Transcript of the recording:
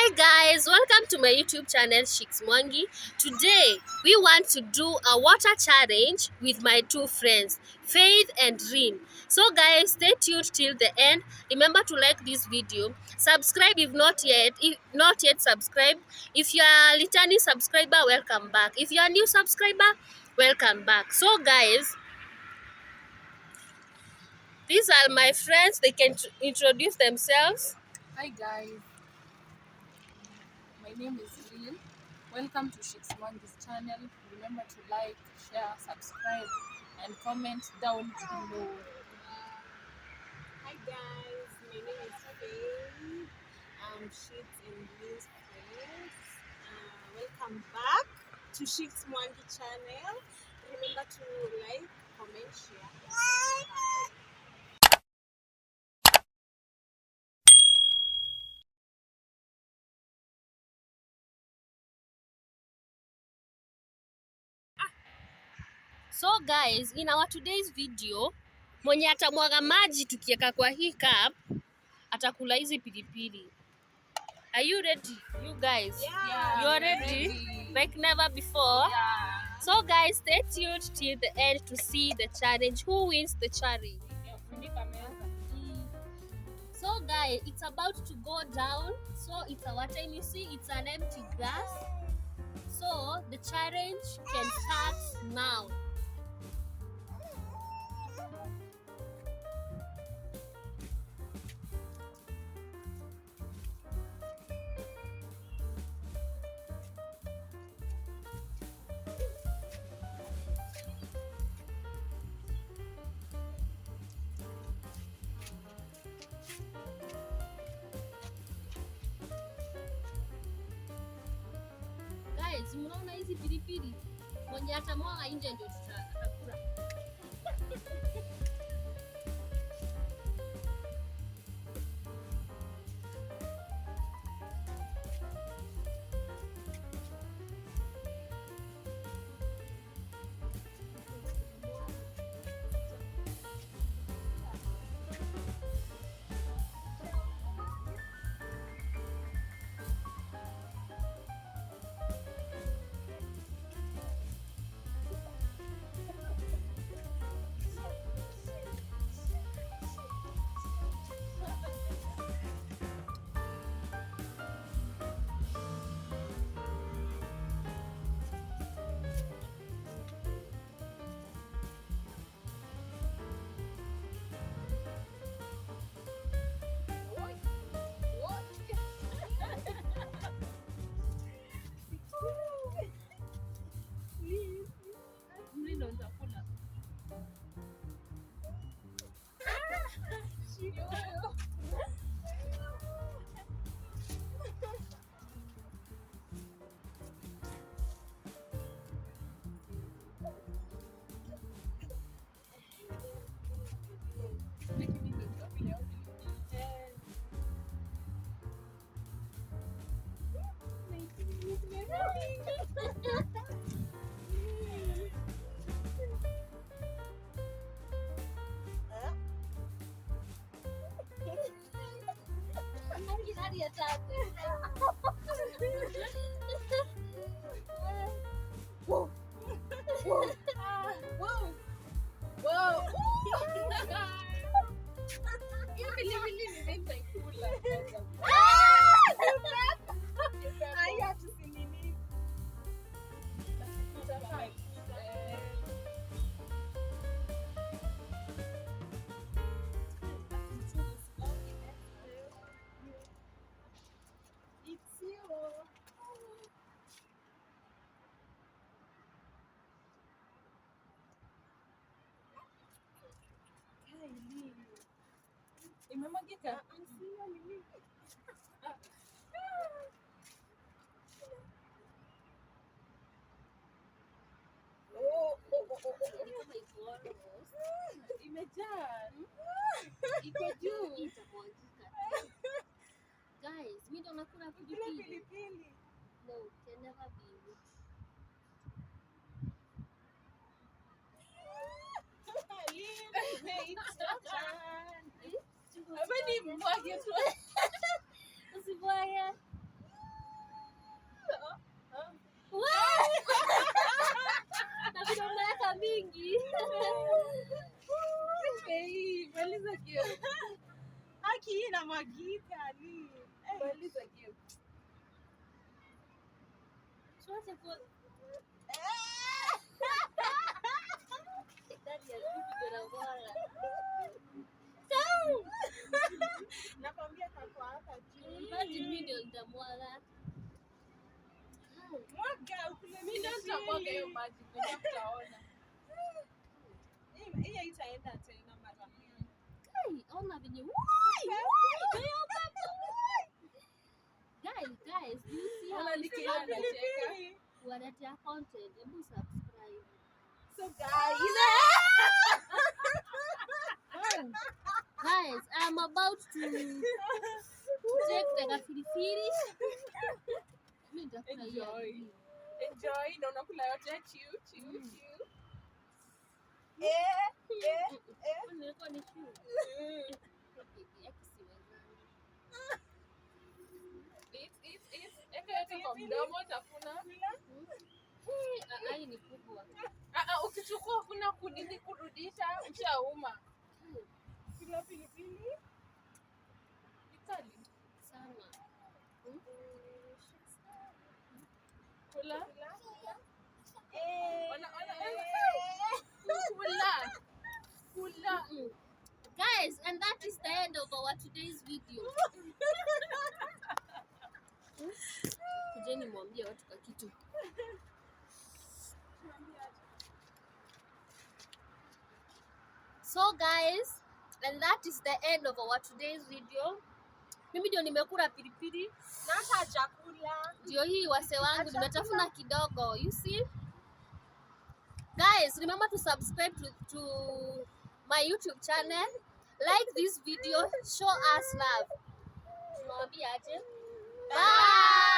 Hi guys, welcome to my YouTube channel Shix Mwangi. Today we want to do a water challenge with my two friends, Faith and Rin. So guys, stay tuned till the end. Remember to like this video, subscribe if not yet subscribed. If you are a returning subscriber, welcome back. If you are a new subscriber, welcome back. So guys, these are my friends. They can introduce themselves. Hi guys, my name is Lynn. Welcome to Shixmangi's channel. Remember to like, share, subscribe, and comment down below. Hi guys, my name is Faith. Sheets and Liz friends. Welcome back to Sheets Mwangi channel. Remember to like, comment, share. And subscribe. So guys, in our today's video, mwenye atamwaga maji tukiweka kwa hii cup atakula hizi pilipili. Are you ready, you guys? Yeah, You're ready? Like never before? Yeah. So guys, stay tuned till the end to see the challenge. Who wins the challenge? So guys, it's about to go down. So it's our time. You see, it's an empty glass. So the challenge can start now. Guys, mnaona hizi pilipili? Mwenye atamwaga nje ndio tutakula. Imemwagika? Imejaa. Iko juu. Guys, mimi ndo nakula pilipili. No, can never be. Usibwage. Hey, maliza game. Haki hii inamwagika ni. Maliza game. Tuache kwa ndani ya video na bora. Nakwambia kako hapa juu. Imagine mimi ndio nitamwaga. Mwaga ukule Mimi ndio nitamwaga hiyo maji, ndio tutaona. Hii itaenda tena mara mbili. Hey, ona venye. Guys, do you see how Ona nikiwa nacheka. wanatia content? Hebu subscribe. So guys, Guys, I'm about to take the filifili. Mimi nitakufurahia. Enjoy, na unakula yote chew. Nilikuwa ni shoe. Eat. Eka yote kwa mdomo tafuna. Hii ni kubwa. Ukichukua kuna kunini kurudisha ushauma. kila pilipili. Itali. Sana. Kula. Kula. Guys, and that is the end of our today's video. Kujeni mwambie watu kwa kitu. So guys, and that is the end of our today's video. Mimi ndio nimekula pilipili. Na hata chakula. Ndio hii wase wangu nimetafuna kidogo. You see? Guys, remember to subscribe to my YouTube channel. Like this video, show us love. Tunawambia aje? Bye.